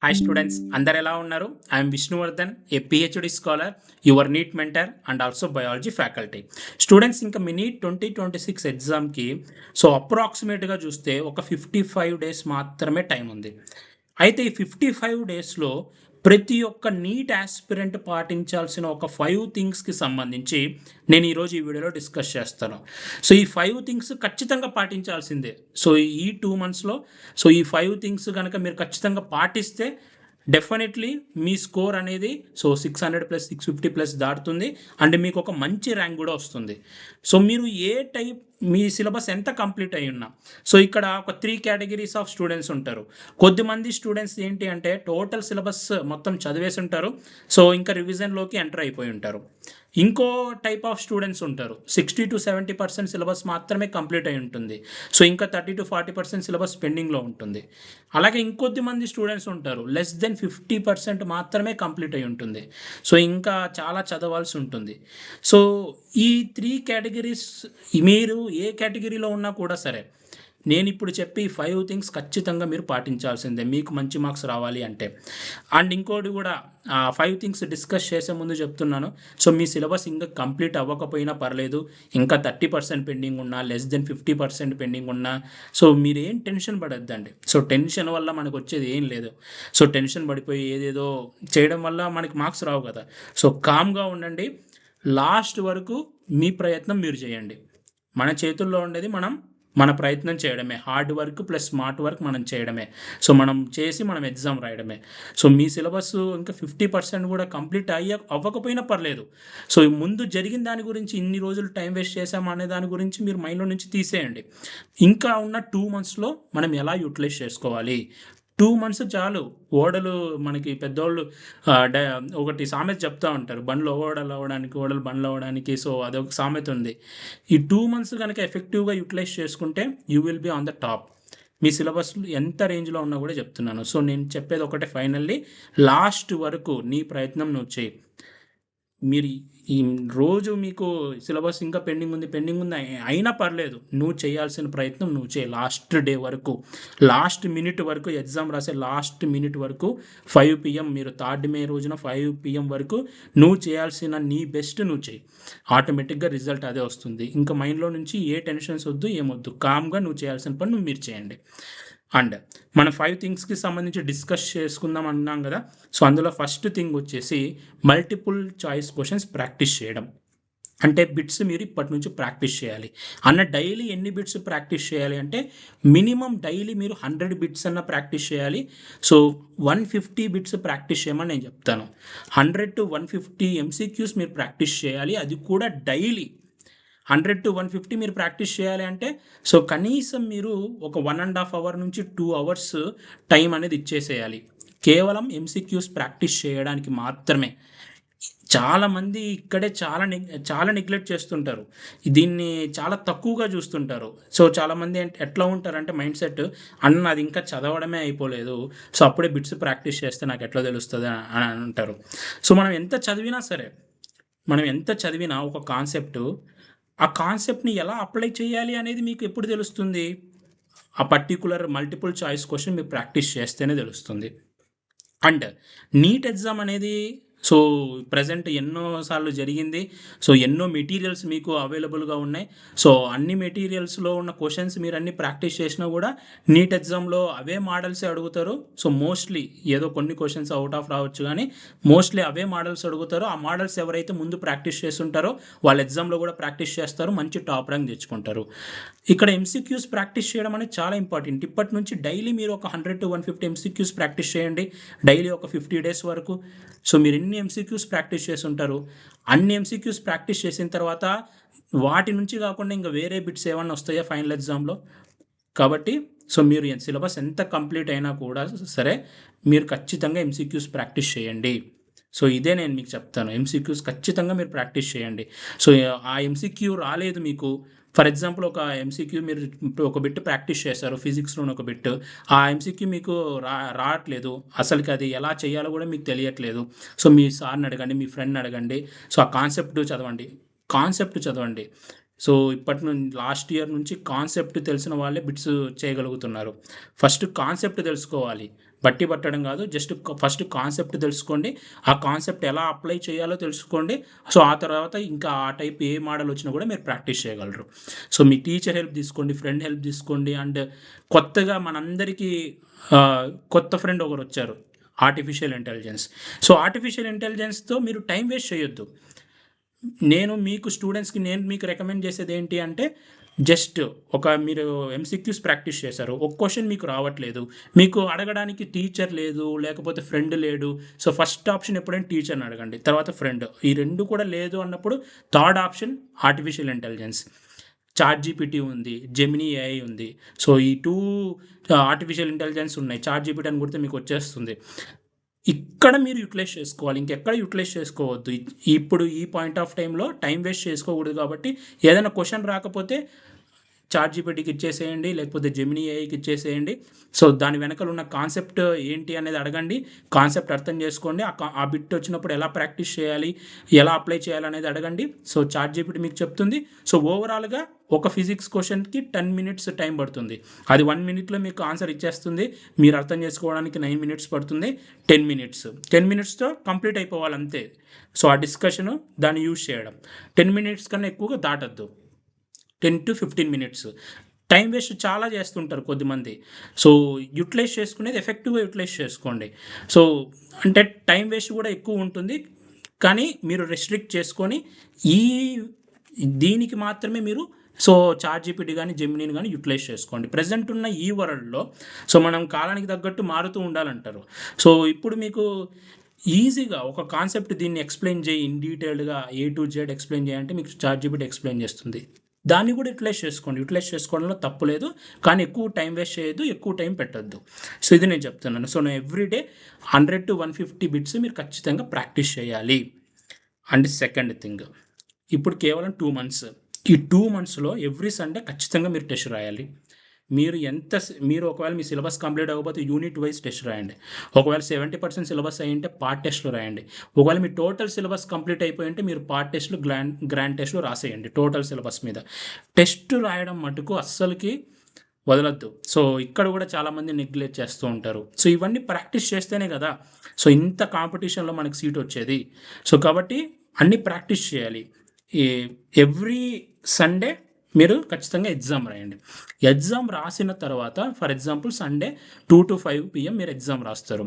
Hi students, అందరు ఎలా ఉన్నారు? I'm Vishnuvardhan, a PhD scholar, your NEET mentor and also biology faculty. Students, ఇంకా మీ నీట్ 2026 ఎగ్జామ్కి అప్రాక్సిమేట్గా చూస్తే ఒక 55 డేస్ మాత్రమే టైం ఉంది. అయితే ఈ 55 డేస్లో ప్రతి ఒక్క నీట్ ఆస్పిరెంట్ పాటించాల్సిన ఒక 5 థింగ్స్కి సంబంధించి నేను ఈరోజు ఈ వీడియోలో డిస్కస్ చేస్తాను. ఈ 5 థింగ్స్ ఖచ్చితంగా పాటించాల్సిందే. ఈ 2 మంత్స్లో ఈ 5 థింగ్స్ కనుక మీరు ఖచ్చితంగా పాటిస్తే డెఫినెట్లీ మీ స్కోర్ అనేది 600 ప్లస్ 650 ప్లస్ దాటుతుంది అండ్ మీకు ఒక మంచి ర్యాంక్ కూడా వస్తుంది. మీరు ఏ టైప్ మీ సిలబస్ ఎంత కంప్లీట్ అయి ఉన్నా ఇక్కడ ఒక 3 కేటగిరీస్ ఆఫ్ స్టూడెంట్స్ ఉంటారు. కొద్దిమంది స్టూడెంట్స్ ఏంటి అంటే టోటల్ సిలబస్ మొత్తం చదివేసి ఉంటారు, ఇంకా రివిజన్లోకి ఎంటర్ అయిపోయి ఉంటారు. ఇంకో టైప్ ఆఫ్ స్టూడెంట్స్ ఉంటారు, 60 to 70% సిలబస్ మాత్రమే కంప్లీట్ అయి ఉంటుంది, ఇంకా 30 to 40% సిలబస్ పెండింగ్లో ఉంటుంది. అలాగే ఇంకొద్ది మంది స్టూడెంట్స్ ఉంటారు, లెస్ దెన్ 50% మాత్రమే కంప్లీట్ అయి ఉంటుంది, ఇంకా చాలా చదవాల్సి ఉంటుంది. ఈ 3 కేటగిరీస్ మీరు ఏ కేటగిరీలో ఉన్నా కూడా సరే, నేను ఇప్పుడు చెప్పి 5 థింగ్స్ ఖచ్చితంగా మీరు పాటించాల్సిందే మీకు మంచి మార్క్స్ రావాలి అంటే. అండ్ ఇంకోటి కూడా 5 థింగ్స్ డిస్కస్ చేసే ముందు చెప్తున్నాను, మీ సిలబస్ ఇంకా కంప్లీట్ అవ్వకపోయినా పర్లేదు, ఇంకా 30% పెండింగ్ ఉన్నా, లెస్ దెన్ 50% పెండింగ్ ఉన్నా, మీరేం టెన్షన్ పడద్దండి. టెన్షన్ వల్ల మనకు వచ్చేది ఏం లేదు. టెన్షన్ పడిపోయి ఏదేదో చేయడం వల్ల మనకి మార్క్స్ రావు కదా. కామ్గా ఉండండి, లాస్ట్ వరకు మీ ప్రయత్నం మీరు చేయండి. మన చేతుల్లో ఉండేది మన ప్రయత్నం చేయడమే. Hard work plus smart work మనం చేయడమే. మనం చేసి మనం ఎగ్జామ్ రాయడమే. మీ సిలబస్ ఇంకా 50% కూడా కంప్లీట్ అవ్వకపోయినా పర్లేదు. ముందు జరిగిన దాని గురించి ఇన్ని రోజులు టైం వేస్ట్ చేసాం అనే దాని గురించి మీరు మైండ్లో నుంచి తీసేయండి. ఇంకా ఉన్న 2 మంత్స్లో మనం ఎలా యూటిలైజ్ చేసుకోవాలి. 2 మంత్స్ చాలు. ఓడలు మనకి పెద్దోళ్ళు ఒకటి సామెత చెప్తూ ఉంటారు, బండ్లు ఓడలు అవ్వడానికి, ఓడలు బండ్లు అవ్వడానికి. అదొక సామెత ఉంది. ఈ 2 మంత్స్ కనుక ఎఫెక్టివ్గా యూటిలైజ్ చేసుకుంటే you will be on the top. మీ సిలబస్ ఎంత రేంజ్లో ఉన్నా కూడా చెప్తున్నాను. నేను చెప్పేది ఒకటే, ఫైనల్లీ లాస్ట్ వరకు నీ ప్రయత్నం నువ్వు చేయి. మీరు ఈ రోజు మీకు సిలబస్ ఇంకా పెండింగ్ ఉంది అయినా పర్లేదు, నువ్వు చేయాల్సిన ప్రయత్నం నువ్వు చేయి. లాస్ట్ డే వరకు, లాస్ట్ మినిట్ వరకు, ఎగ్జామ్ రాసే లాస్ట్ మినిట్ వరకు 5 PM, మీరు 3rd May రోజున 5 PM వరకు నువ్వు చేయాల్సిన నీ బెస్ట్ నువ్వు చేయి. ఆటోమేటిక్గా రిజల్ట్ అదే వస్తుంది. ఇంకా మైండ్లో నుంచి ఏ టెన్షన్స్ వద్దు, ఏమొద్దు, కామ్గా నువ్వు చేయాల్సిన పని మీరు చేయండి. అండ్ మన 5 థింగ్స్కి సంబంధించి డిస్కస్ చేసుకుందాం అన్నాం కదా. అందులో ఫస్ట్ థింగ్ వచ్చేసి మల్టిపుల్ చాయిస్ క్వశ్చన్స్ ప్రాక్టీస్ చేయడం. అంటే బిట్స్ మీరు ఇప్పటి నుంచి ప్రాక్టీస్ చేయాలి. డైలీ ఎన్ని బిట్స్ ప్రాక్టీస్ చేయాలి అంటే మినిమం డైలీ మీరు 100 బిట్స్ అన్న ప్రాక్టీస్ చేయాలి. 150 బిట్స్ ప్రాక్టీస్ చేయమని నేను చెప్తాను. 100 to 150 MCQs మీరు ప్రాక్టీస్ చేయాలి, అది కూడా డైలీ. 100 to 150 మీరు ప్రాక్టీస్ చేయాలి అంటే కనీసం మీరు ఒక 1.5 hour నుంచి 2 hours టైం అనేది ఇచ్చేసేయాలి కేవలం MCQs ప్రాక్టీస్ చేయడానికి మాత్రమే. చాలామంది ఇక్కడే చాలా నెగ్లెక్ట్ చేస్తుంటారు, దీన్ని చాలా తక్కువగా చూస్తుంటారు. చాలామంది ఎట్లా ఉంటారంటే మైండ్ సెట్, అన్న అది ఇంకా చదవడమే అయిపోలేదు, అప్పుడే బిట్స్ ప్రాక్టీస్ చేస్తే నాకు ఎట్లా తెలుస్తుంది అని అంటారు. మనం ఎంత చదివినా ఒక కాన్సెప్ట్, ఆ కాన్సెప్ట్ని ఎలా అప్లై చేయాలి అనేది మీకు ఎప్పుడు తెలుస్తుంది? ఆ పర్టికులర్ మల్టిపుల్ చాయిస్ క్వశ్చన్ మీరు ప్రాక్టీస్ చేస్తేనే తెలుస్తుంది. అండ్ నీట్ ఎగ్జామ్ అనేది ప్రజెంట్ ఎన్నోసార్లు జరిగింది. ఎన్నో మెటీరియల్స్ మీకు అవైలబుల్గా ఉన్నాయి. అన్ని మెటీరియల్స్లో ఉన్న క్వశ్చన్స్ మీరు అన్ని ప్రాక్టీస్ చేసినా కూడా నీట్ ఎగ్జామ్లో అవే మోడల్సే అడుగుతారు. మోస్ట్లీ ఏదో కొన్ని క్వశ్చన్స్ అవుట్ ఆఫ్ రావచ్చు, కానీ మోస్ట్లీ అవే మోడల్స్ అడుగుతారు. ఆ మోడల్స్ ఎవరైతే ముందు ప్రాక్టీస్ చేస్తుంటారో వాళ్ళ ఎగ్జామ్లో కూడా ప్రాక్టీస్ చేస్తారు, మంచి టాప్ ర్యాంక్ తెచ్చుకుంటారు. ఇక్కడ MCQs ప్రాక్టీస్ చేయడం అనేది చాలా ఇంపార్టెంట్. ఇప్పటి నుంచి డైలీ మీరు ఒక 100 to 150 MCQs ప్రాక్టీస్ చేయండి, డైలీ ఒక 50 days వరకు. మీరు ఎన్ని MCQs ప్రాక్టీస్ చేసి ఉంటారు, అన్ని MCQs ప్రాక్టీస్ చేసిన తర్వాత వాటి నుంచి కాకుండా ఇంకా వేరే బిట్స్ ఏమన్నా వస్తాయా ఫైనల్ ఎగ్జామ్లో? కాబట్టి మీరు సిలబస్ ఎంత కంప్లీట్ అయినా కూడా సరే, మీరు ఖచ్చితంగా MCQs ప్రాక్టీస్ చేయండి. ఇదే నేను మీకు చెప్తాను, MCQs ఖచ్చితంగా మీరు ప్రాక్టీస్ చేయండి. ఆ MCQ రాలేదు మీకు, ఫర్ ఎగ్జాంపుల్ ఒక MCQ మీరు ఒక బిట్ ప్రాక్టీస్ చేశారు, ఫిజిక్స్లో ఒక బిట్, ఆ MCQ మీకు రావట్లేదు, అసలుకి అది ఎలా చేయాలో కూడా మీకు తెలియట్లేదు. మీ సార్ని అడగండి, మీ ఫ్రెండ్ని అడగండి. ఆ కాన్సెప్ట్ చదవండి. ఇప్పటి నుంచి లాస్ట్ ఇయర్ నుంచి కాన్సెప్ట్ తెలిసిన వాళ్ళే బిట్స్ చేయగలుగుతున్నారు. ఫస్ట్ కాన్సెప్ట్ తెలుసుకోవాలి, బట్టి పట్టడం కాదు, జస్ట్ ఫస్ట్ కాన్సెప్ట్ తెలుసుకోండి, ఆ కాన్సెప్ట్ ఎలా అప్లై చేయాలో తెలుసుకోండి. సో ఆ తర్వాత ఇంకా ఆ టైప్ ఏ మోడల్ వచ్చినా కూడా మీరు ప్రాక్టీస్ చేయగలరు. సో మీ టీచర్ హెల్ప్ తీసుకోండి, ఫ్రెండ్ హెల్ప్ తీసుకోండి. అండ్ కొత్తగా మనందరికీ ఆ, కొత్త ఫ్రెండ్ ఒకరు వచ్చారు, ఆర్టిఫిషియల్ ఇంటెలిజెన్స్. సో ఆర్టిఫిషియల్ ఇంటెలిజెన్స్తో మీరు టైం వేస్ట్ చేయొద్దు. నేను మీకు రికమెండ్ చేసేది ఏంటి అంటే, జస్ట్ మీరు ఎంసీక్యూస్ ప్రాక్టీస్ చేశారు, ఒక క్వశ్చన్ మీకు రావట్లేదు, మీకు అడగడానికి టీచర్ లేదు, లేకపోతే ఫ్రెండ్ లేడు. సో ఫస్ట్ ఆప్షన్ ఎప్పుడైనా టీచర్ని అడగండి, తర్వాత ఫ్రెండ్. ఈ రెండు కూడా లేదు అన్నప్పుడు third option artificial intelligence. ChatGPT ఉంది, జెమినీ ఏఐ ఉంది. సో ఈ టూ ఆర్టిఫిషియల్ ఇంటెలిజెన్స్ ఉన్నాయి. చాట్ జీపీటీ అని కొడితే మీకు వచ్చేస్తుంది. ఇక్కడ మీరు యూటిలైజ్ చేసుకోవాలి, ఇంకెక్కడ యూటిలైజ్ చేసుకోవద్దు. ఇప్పుడు ఈ పాయింట్ ఆఫ్ టైంలో టైం వేస్ట్ చేసుకోకూడదు. కాబట్టి ఏదైనా క్వశ్చన్ రాకపోతే చాట్ జీపీటీకి ఇచ్చేసేయండి, లేకపోతే జెమినీ ఏఐకి ఇచ్చేసేయండి. సో దాని వెనకాల ఉన్న కాన్సెప్ట్ ఏంటి అనేది అడగండి, కాన్సెప్ట్ అర్థం చేసుకోండి. ఆ బిట్ వచ్చినప్పుడు ఎలా ప్రాక్టీస్ చేయాలి, ఎలా అప్లై చేయాలి అనేది అడగండి. సో చాట్ జీపీటీ మీకు చెప్తుంది. సో ఓవరాల్గా ఒక ఫిజిక్స్ క్వశ్చన్కి 10 minutes టైం పడుతుంది, అది 1 minute మీకు ఆన్సర్ ఇచ్చేస్తుంది. మీరు అర్థం చేసుకోవడానికి 9 minutes పడుతుంది. 10 minutesతో కంప్లీట్ అయిపోవాలి అంతే. సో ఆ డిస్కషను దాన్ని యూజ్ చేయడం 10 minutes కన్నా ఎక్కువగా దాటద్దు. 10 to 15 minutes. టైం వేస్ట్ చాలా చేస్తుంటారు కొద్దిమంది. సో యూటిలైజ్ చేసుకునేది ఎఫెక్టివ్గా యూటిలైజ్ చేసుకోండి. సో అంటే టైం వేస్ట్ కూడా ఎక్కువ ఉంటుంది, కానీ మీరు రెస్ట్రిక్ట్ చేసుకొని ఈ దీనికి మాత్రమే మీరు సో చాట్ జీపీటీ కానీ జెమినీని కానీ యూటిలైజ్ చేసుకోండి. ప్రజెంట్ ఉన్న ఈ వరల్డ్లో సో మనం కాలానికి తగ్గట్టు మారుతూ ఉండాలంటారు. సో ఇప్పుడు మీకు ఈజీగా ఒక కాన్సెప్ట్ దీన్ని ఎక్స్ప్లెయిన్ చేయి, ఇన్ డీటెయిల్డ్గా A to Z ఎక్స్ప్లెయిన్ చేయాలంటే మీకు చాట్ జీపీటీ ఎక్స్ప్లెయిన్ చేస్తుంది. దాన్ని కూడా యూటిలైజ్ చేసుకోండి. యూటిలైజ్ చేసుకోవడంలో తప్పు లేదు, కానీ ఎక్కువ టైం వేస్ట్ చేయొద్దు, ఎక్కువ టైం పెట్టద్దు. సో ఇది నేను చెప్తున్నాను. సో నేను ఎవ్రీడే 100 to 150 బిట్స్ మీరు ఖచ్చితంగా ప్రాక్టీస్ చేయాలి. అండ్ సెకండ్ థింగ్, ఇప్పుడు కేవలం 2 months. ఈ 2 monthsలో ఎవ్రీ సండే ఖచ్చితంగా మీరు టెస్ట్ రాయాలి. మీరు ఒకవేళ మీ సిలబస్ కంప్లీట్ అవ్వకపోతే యూనిట్ వైజ్ టెస్ట్ రాయండి. ఒకవేళ 70% సిలబస్ అయ్యింటే పార్ట్ టెస్ట్లు రాయండి. ఒకవేళ మీ టోటల్ సిలబస్ కంప్లీట్ అయిపోయి ఉంటే మీరు పార్ట్ టెస్ట్లు, గ్రాండ్ టెస్ట్లు రాసేయండి. టోటల్ సిలబస్ మీద టెస్ట్ రాయడం మటుకు అస్సలకి వదలొద్దు. సో ఇక్కడ కూడా చాలామంది నెగ్లెక్ట్ చేస్తూ ఉంటారు. సో ఇవన్నీ ప్రాక్టీస్ చేస్తేనే కదా సో ఇంత కాంపిటీషన్లో మనకి సీట్ వచ్చేది. సో కాబట్టి అన్నీ ప్రాక్టీస్ చేయాలి. ఎవ్రీ సండే మీరు ఖచ్చితంగా ఎగ్జామ్ రాయండి. ఎగ్జామ్ రాసిన తర్వాత for example Sunday 2 to 5 PM మీరు ఎగ్జామ్ రాస్తారు.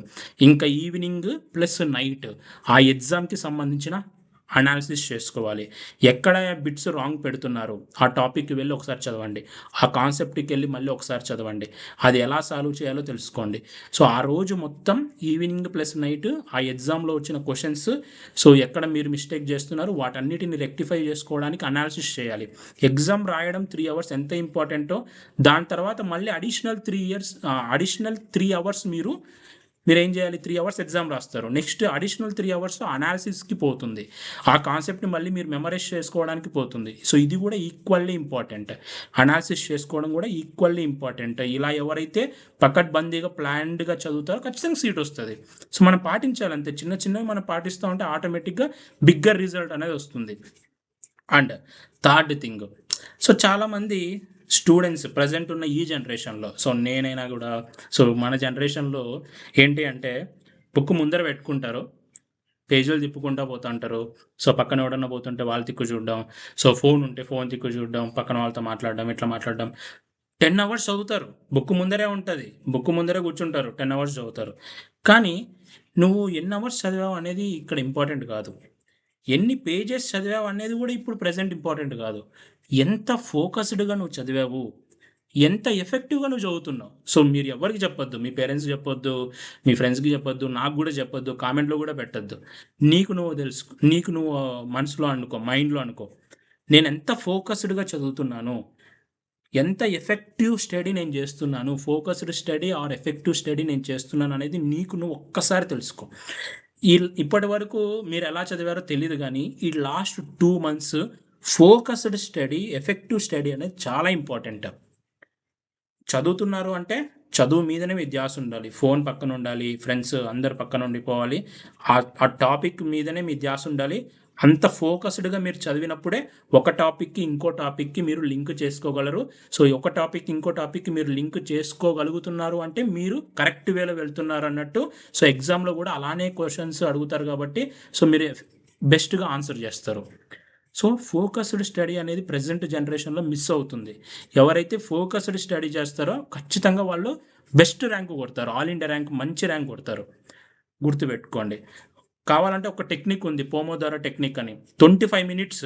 ఇంకా ఈవినింగ్ ప్లస్ నైట్ ఆ ఎగ్జామ్కి సంబంధించిన అనాలిసిస్ చేసుకోవాలి. ఎక్కడ బిట్స్ రాంగ్ పెడుతున్నారు ఆ టాపిక్కి వెళ్ళి ఒకసారి చదవండి, ఆ కాన్సెప్ట్కి వెళ్ళి మళ్ళీ ఒకసారి చదవండి, అది ఎలా సాల్వ్ చేయాలో తెలుసుకోండి. సో ఆ రోజు మొత్తం ఈవినింగ్ ప్లస్ నైట్ ఆ ఎగ్జామ్లో వచ్చిన క్వశ్చన్స్, సో ఎక్కడ మీరు మిస్టేక్ చేస్తున్నారు వాటన్నిటిని రెక్టిఫై చేసుకోవడానికి అనాలిసిస్ చేయాలి. ఎగ్జామ్ రాయడం 3 hours ఎంత ఇంపార్టెంటో, దాని తర్వాత మళ్ళీ అడిషనల్ 3 hours మీరు ఏం చేయాలి, 3 hours ఎగ్జామ్ రాస్తారు, నెక్స్ట్ అడిషనల్ 3 hours అనాలిసిస్కి పోతుంది, ఆ కాన్సెప్ట్ని మళ్ళీ మీరు మెమరైజ్ చేసుకోవడానికి పోతుంది. సో ఇది కూడా ఈక్వల్లీ ఇంపార్టెంట్, అనాలిసిస్ చేసుకోవడం కూడా ఈక్వల్లీ ఇంపార్టెంట్. ఇలా ఎవరైతే పకడ్బందీగా ప్లాన్డ్గా చదువుతారో ఖచ్చితంగా సీట్ వస్తుంది. సో మనం పాటించాలి అంతే, చిన్న చిన్నవి మనం పాటిస్తూ ఉంటే ఆటోమేటిక్గా బిగ్గర్ రిజల్ట్ అనేది వస్తుంది. అండ్ థర్డ్ థింగ్, సో చాలామంది స్టూడెంట్స్ ప్రజెంట్ ఉన్న ఈ జనరేషన్లో, సో నేనైనా కూడా సో మన జనరేషన్లో ఏంటి అంటే బుక్ ముందర పెట్టుకుంటారు, పేజీలు తిప్పుకుంటూ పోతూ ఉంటారు. సో పక్కన ఎవడన్నా పోతుంటే వాళ్ళు తిక్కు చూడడం, సో ఫోన్ ఉంటే ఫోన్ తిక్కు చూడడం, పక్కన వాళ్ళతో మాట్లాడడం, ఇట్లా మాట్లాడడం. 10 hours చదువుతారు, బుక్ ముందరే ఉంటుంది, బుక్ ముందరే కూర్చుంటారు, 10 hours చదువుతారు. కానీ నువ్వు ఎన్ని అవర్స్ చదివావు అనేది ఇక్కడ ఇంపార్టెంట్ కాదు, ఎన్ని పేజెస్ చదివావు అనేది కూడా ఇప్పుడు ప్రజెంట్ ఇంపార్టెంట్ కాదు. ఎంత ఫోకస్డ్గా నువ్వు చదివావు, ఎంత ఎఫెక్టివ్గా నువ్వు చదువుతున్నావు. సో మీరు ఎవరికి చెప్పొద్దు, మీ పేరెంట్స్కి చెప్పొద్దు, మీ ఫ్రెండ్స్కి చెప్పొద్దు, నాకు కూడా చెప్పొద్దు, కామెంట్లో కూడా పెట్టద్దు. నీకు నువ్వు మనసులో అనుకో, మైండ్లో అనుకో, నేను ఎంత ఫోకస్డ్గా చదువుతున్నాను, ఎంత ఎఫెక్టివ్ స్టడీ నేను చేస్తున్నాను, focused study or effective study నేను చేస్తున్నాను అనేది నీకు నువ్వు ఒక్కసారి తెలుసుకో. ఇప్పటి వరకు మీరు ఎలా చదివారో తెలియదు, కానీ ఈ last 2 months focused study, effective study అనేది చాలా ఇంపార్టెంట్. చదువుతున్నారు అంటే చదువు మీదనే మీ ధ్యాస ఉండాలి. ఫోన్ పక్కన ఉండాలి, ఫ్రెండ్స్ అందరు పక్కన ఉండిపోవాలి. ఆ టాపిక్ మీదనే మీ ధ్యాస ఉండాలి. అంత ఫోకస్డ్‌గా మీరు చదివినప్పుడే ఒక టాపిక్‌కి, ఇంకో టాపిక్‌కి మీరు లింక్ చేసుకోగలరు. సో, ఒక టాపిక్, ఇంకో టాపిక్‌కి మీరు లింక్ చేసుకోగలుగుతున్నారు అంటే మీరు కరెక్ట్ వేలో వెళ్తున్నారన్నట్టు. సో, ఎగ్జామ్‌లో కూడా అలానే క్వెషన్స్ అడుగుతారు కాబట్టి సో, మీరు బెస్ట్‌గా ఆన్సర్ చేస్తారు. సో, ఫోకస్డ్ స్టడీ అనేది ప్రెజెంట్ జనరేషన్‌లో మిస్ అవుతుంది. ఎవరైతే ఫోకస్డ్ స్టడీ చేస్తారో ఖచ్చితంగా వాళ్ళు బెస్ట్ ర్యాంక్ కొడతారు. ఆల్ ఇండియా ర్యాంక్ మంచి ర్యాంక్ కొడతారు. గుర్తుపెట్టుకోండి. కావాలంటే ఒక టెక్నిక్ ఉంది. పోమోదోరో టెక్నిక్ అని. 25 మినిట్స్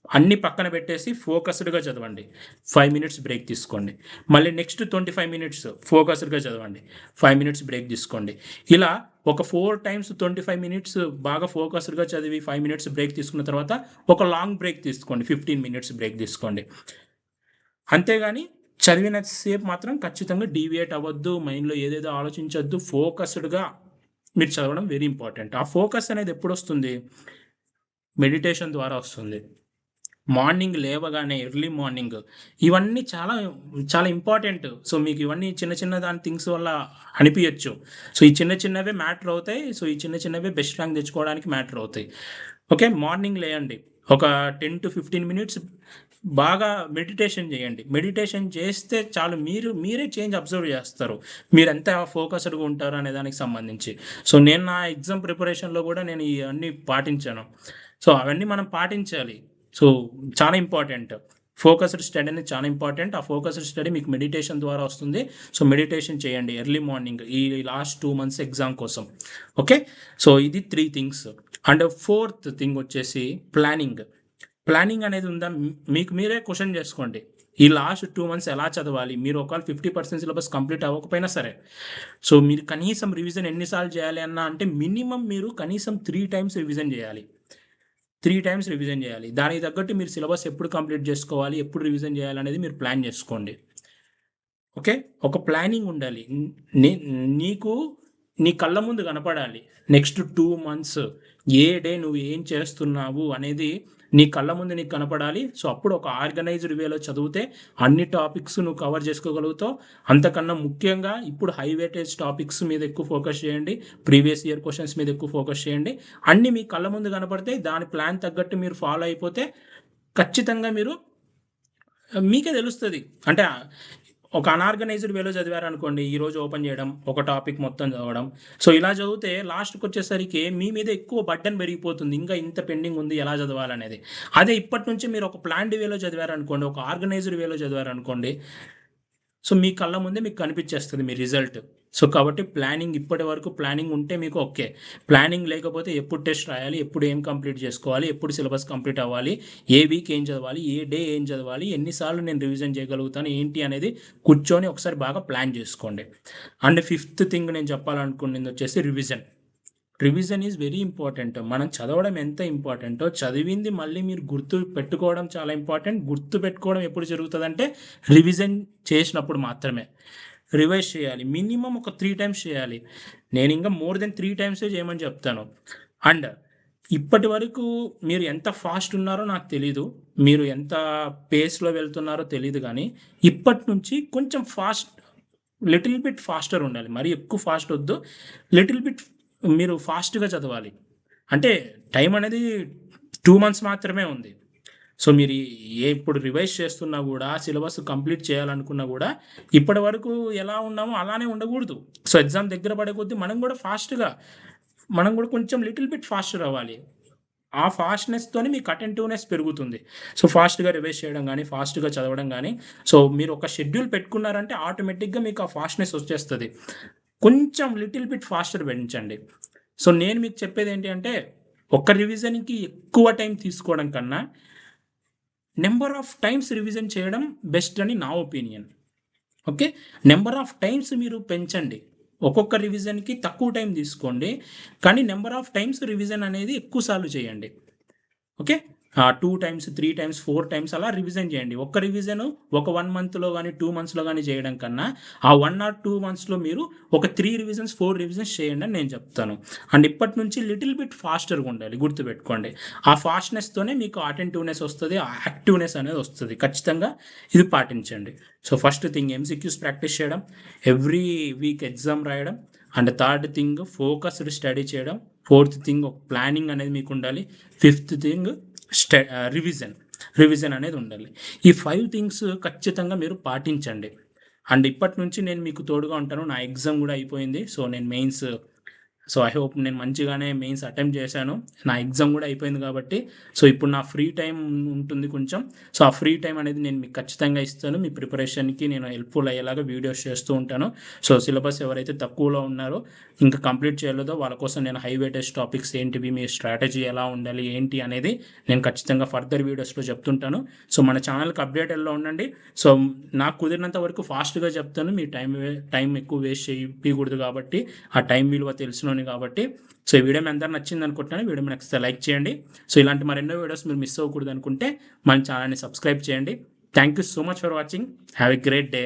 అన్నీ పక్కన పెట్టేసి ఫోకస్డ్‌గా చదవండి. 5 మినిట్స్ బ్రేక్ తీసుకోండి. మళ్ళీ నెక్స్ట్ 25 మినిట్స్ ఫోకస్డ్‌గా చదవండి. 5 మినిట్స్ బ్రేక్ తీసుకోండి. ఇలా ఒక 4 టైమ్స్ 25 మినిట్స్ బాగా ఫోకస్డ్‌గా చదివి 5 మినిట్స్ బ్రేక్ తీసుకున్న తర్వాత ఒక లాంగ్ బ్రేక్ తీసుకోండి. 15 మినిట్స్ బ్రేక్ తీసుకోండి. అంతేగాని చదివినంత సేపు మాత్రం ఖచ్చితంగా డీవియేట్ అవ్వద్దు. మైండ్‌లో ఏదేదో ఆలోచించొద్దు. ఫోకస్డ్‌గా మీరు చదవడం వెరీ ఇంపార్టెంట్. ఆ ఫోకస్ అనేది ఎప్పుడొస్తుంది? మెడిటేషన్ ద్వారా వస్తుంది. మార్నింగ్ లేవగానే ఎర్లీ మార్నింగ్ ఇవన్నీ చాలా చాలా ఇంపార్టెంట్. సో, మీకు ఇవన్నీ చిన్న చిన్న థింగ్స్ వల్ల అనిపియచ్చు. సో, ఈ చిన్న చిన్నవే మ్యాటర్ అవుతాయి. సో, ఈ చిన్న చిన్నవే బెస్ట్ ర్యాంక్ తెచ్చుకోవడానికి మ్యాటర్ అవుతాయి. ఓకే. మార్నింగ్ లేయండి. ఒక 10-15 మినిట్స్ బాగా మెడిటేషన్ చేయండి. మెడిటేషన్ చేస్తే చాలు మీరే చేంజ్ అబ్జర్వ్ చేస్తారు. మీరెంత ఫోకస్డ్‌గా ఉంటారు అనే దానికి సంబంధించి. సో, నేను నా ఎగ్జామ్ ప్రిపరేషన్‌లో కూడా నేను ఇయన్నీ పాటించాను. సో, అవన్నీ మనం పాటించాలి. సో, చాలా ఇంపార్టెంట్. ఫోకస్డ్ స్టడీ అనేది చాలా ఇంపార్టెంట్. ఆ ఫోకస్డ్ స్టడీ మీకు మెడిటేషన్ ద్వారా వస్తుంది. సో, మెడిటేషన్ చేయండి ఎర్లీ మార్నింగ్ ఈ లాస్ట్ 2 మంత్స్ ఎగ్జామ్ కోసం. ఓకే. సో, ఇది 3 థింగ్స్. అండ్ ఫోర్త్ థింగ్ వచ్చేసి ప్లానింగ్. ప్లానింగ్ అనేది ఉందా? మీకు మీరే క్వెషన్ చేసుకోండి. ఈ లాస్ట్ 2 మంత్స్ ఎలా చదవాలి? మీరు ఒకవేళ 50% సిలబస్ కంప్లీట్ అవ్వకపోయినా సరే. సో, మీరు కనీసం రివిజన్ ఎన్ని సార్లు చేయాలి అన్నా అంటే మినిమమ్ మీరు కనీసం 3 టైమ్స్ రివిజన్ చేయాలి. 3 టైమ్స్ రివిజన్ చేయాలి. దానికి తగ్గట్టు మీరు సిలబస్ ఎప్పుడు కంప్లీట్ చేసుకోవాలి, ఎప్పుడు రివిజన్ చేయాలనేది మీరు ప్లాన్ చేసుకోండి. ఓకే. ఒక ప్లానింగ్ ఉండాలి. నీ నీకు నీ కళ్ళ ముందు కనపడాలి. నెక్స్ట్ 2 మంత్స్ ఏ డే నువ్వు ఏం చేస్తున్నావు అనేది నీ కళ్ళ ముందు నీకు కనపడాలి. సో, అప్పుడు ఒక ఆర్గనైజ్డ్ వేలో చదివితే అన్ని టాపిక్స్ నువ్వు కవర్ చేసుకోగలుగుతావు. అంతకన్నా ముఖ్యంగా ఇప్పుడు హై వెయిటేజ్ టాపిక్స్ మీద ఎక్కువ ఫోకస్ చేయండి. ప్రీవియస్ ఇయర్ క్వెషన్స్ మీద ఎక్కువ ఫోకస్ చేయండి. అన్నీ మీ కళ్ళ ముందు కనపడితే దాని ప్లాన్ తగ్గట్టు మీరు ఫాలో అయిపోతే ఖచ్చితంగా మీరు మీకే తెలుస్తది. అంటే ఒక అనార్గనైజ్డ్ వేలో చదివారనుకోండి, ఈరోజు ఓపెన్ చేయడం, ఒక టాపిక్ మొత్తం చదవడం. సో, ఇలా చదివితే లాస్ట్‌కొచ్చేసరికి మీ మీద ఎక్కువ బర్డెన్ పెరిగిపోతుంది. ఇంకా ఇంత పెండింగ్ ఉంది ఎలా చదవాలనేది. అదే ఇప్పటి నుంచి మీరు ఒక ప్లాన్డ్ వేలో చదివారనుకోండి, ఒక ఆర్గనైజ్డ్ వేలో చదివారనుకోండి, సో, మీ కళ్ళ ముందే మీకు కనిపించేస్తది మీ రిజల్ట్. సో, కాబట్టి ప్లానింగ్ ఇప్పటి వరకు ప్లానింగ్ ఉంటే మీకు ఓకే. ప్లానింగ్ లేకపోతే ఎప్పుడు టెస్ట్ రాయాలి, ఎప్పుడు ఏం కంప్లీట్ చేసుకోవాలి, ఎప్పుడు సిలబస్ కంప్లీట్ అవ్వాలి, ఏ వీక్ ఏం చదవాలి, ఏ డే ఏం చదవాలి, ఎన్ని సార్లు నేను రివిజన్ చేయగలుగుతాను, ఏంటి అనేది కూర్చొని ఒకసారి బాగా ప్లాన్ చేసుకోండి. అండ్ ఫిఫ్త్ థింగ్ నేను చెప్పాలనుకున్నది వచ్చేసి revision. Revision is very important. మనం చదవడం ఎంత ఇంపార్టెంటో, చదివింది మళ్ళీ మీరు గుర్తు పెట్టుకోవడం చాలా ఇంపార్టెంట్. గుర్తు పెట్టుకోవడం ఎప్పుడు జరుగుతదంటే, రివిజన్ చేసినప్పుడు మాత్రమే. రివైజ్ చేయాలి. మినిమమ్ ఒక 3 టైమ్స్ చేయాలి. నేనింకా మోర్ దెన్ 3 టైమ్సే చేయమని చెప్తాను. అండ్ ఇప్పటి వరకు మీరు ఎంత ఫాస్ట్ ఉన్నారో నాకు తెలీదు. మీరు ఎంత పేస్‌లో వెళ్తున్నారో తెలీదు గానీ, ఇప్పటి నుంచి కొంచెం లిటిల్ బిట్ ఫాస్టర్ ఉండాలి. మరీ ఎక్కువ ఫాస్ట్ వద్దు. లిటిల్ బిట్ మీరు ఫాస్ట్‌గా చదవాలి. అంటే టైం అనేది 2 మంత్స్ మాత్రమే ఉంది. సో, మీరు ఇప్పుడు రివైజ్ చేస్తున్నా గూడా, సిలబస్ కంప్లీట్ చేయాలనుకున్నా గూడా, ఇప్పటి వరకు ఎలా ఉన్నామో అలానే ఉండకూడదు. సో, ఎగ్జామ్ దగ్గర పడే కొద్దీ మనం గూడా కొంచెం లిటిల్ బిట్ ఫాస్టర్ అవ్వాలి. ఆ ఫాస్ట్‌నెస్‌తోని మీకు అటెంటివ్‌నెస్ పెరుగుతుంది. సో, ఫాస్ట్‌గా రివైజ్ చేయడం గానీ, ఫాస్ట్‌గా చదవడం గానీ, సో, మీరు ఒక షెడ్యూల్ పెట్టుకున్నారంటే ఆటోమేటిక్‌గా మీకు ఆ ఫాస్ట్‌నెస్ వచ్చేస్తది. కొంచెం లిటిల్ బిట్ ఫాస్టర్ పెంచండి. సో, నేను మీకు చెప్పేదేంటి అంటే, ఒక రివిజన్‌కి ఎక్కువ టైం తీసుకోవడం కన్నా, నంబర్ ఆఫ్ టైమ్స్ రివిజన్ చేయడం బెస్ట్ అని నా opinion. Okay. Number of times మీరు పెంచండి. ఒక్కొక్క రివిజన్‌కి తక్కువ టైం తీసుకోండి. కానీ నంబర్ ఆఫ్ టైమ్స్ రివిజన్ అనేది ఎక్కువ సార్లు చేయండి. ఓకే. 2 టైమ్స్, 3 టైమ్స్, 4 టైమ్స్ అలా రివిజన్ చేయండి. ఒక్క రివిజన్ ఒక 1 మంత్‌లో గాని, 2 మంత్స్‌లో గాని చేయడం కన్నా, ఆ 1 ఆర్ 2 మంత్స్‌లో మీరు ఒక 3 రివిజన్స్, 4 రివిజన్స్ చేయండి అని నేను చెప్తాను. అండ్ ఇప్పటి నుంచి లిటిల్ బిట్ ఫాస్టర్‌గా ఉండాలి, గుర్తుపెట్టుకోండి. ఆ ఫాస్ట్‌నెస్‌తోనే మీకు అటెంటివ్‌నెస్ వస్తది, ఆ యాక్టివ్‌నెస్ అనేది వస్తది. ఖచ్చితంగా ఇది పాటించండి. So, first thing MCQs practice చేయడం, ఎవ్రీ వీక్ ఎగ్జామ్ రాయడం, and third thing focused study చేయడం, ఫోర్త్ థింగ్ ఒక ప్లానింగ్ అనేది మీకు ఉండాలి, ఫిఫ్త్ థింగ్ రివిజన్, రివిజన్ అనేది ఉండాలి. ఈ 5 థింగ్స్ ఖచ్చితంగా మీరు పాటించండి. అండ్ ఇప్పటి నుంచి నేను మీకు తోడుగా ఉంటాను. నా ఎగ్జామ్ కూడా అయిపోయింది. సో, నేను మెయిన్స్, సో, ఐ హోప్ నేను మంచిగానే మెయిన్స్ అటెంప్ట్ చేశాను. నా ఎగ్జామ్ కూడా అయిపోయింది కాబట్టి, సో, ఇప్పుడు నా ఫ్రీ టైం ఉంటుంది కొంచెం. సో, ఆ ఫ్రీ టైం అనేది నేను మీకు ఖచ్చితంగా ఇస్తాను. మీ ప్రిపరేషన్‌కి నేను హెల్ప్‌ఫుల్ అయ్యేలాగా వీడియోస్ చేస్తూ ఉంటాను. సో, సిలబస్ ఎవరైతే తక్కువలో ఉన్నారో, ఇంకా కంప్లీట్ చేయలేదో వాళ్ళ కోసం నేను హై వెయిటేజ్ టాపిక్స్ ఏంటివి, మీ స్ట్రాటజీ ఎలా ఉండాలి, ఏంటి అనేది నేను ఖచ్చితంగా ఫర్దర్ వీడియోస్‌లో చెప్తుంటాను. సో, మన ఛానల్‌కి అప్డేటెడ్‌లో ఉండండి. సో, నాకు కుదిరినంత వరకు ఫాస్ట్‌గా చెప్తాను. మీ టైం ఎక్కువ వేస్ట్ చేపియకూడదు కాబట్టి, ఆ టైం విలువ తెలిసినోడిని కాబట్టి. సో, ఈ వీడియో మీ అందరికి నచ్చింది అనుకుంటున్నాను. వీడియో మీకు నచ్చితే లైక్ చేయండి. సో, ఇలాంటి మరెన్నో వీడియోస్ మీరు మిస్ అవ్వకూడదు అనుకుంటే మన ఛానల్‌ని సబ్స్క్రైబ్ చేయండి. Thank you so much for watching. Have a great day.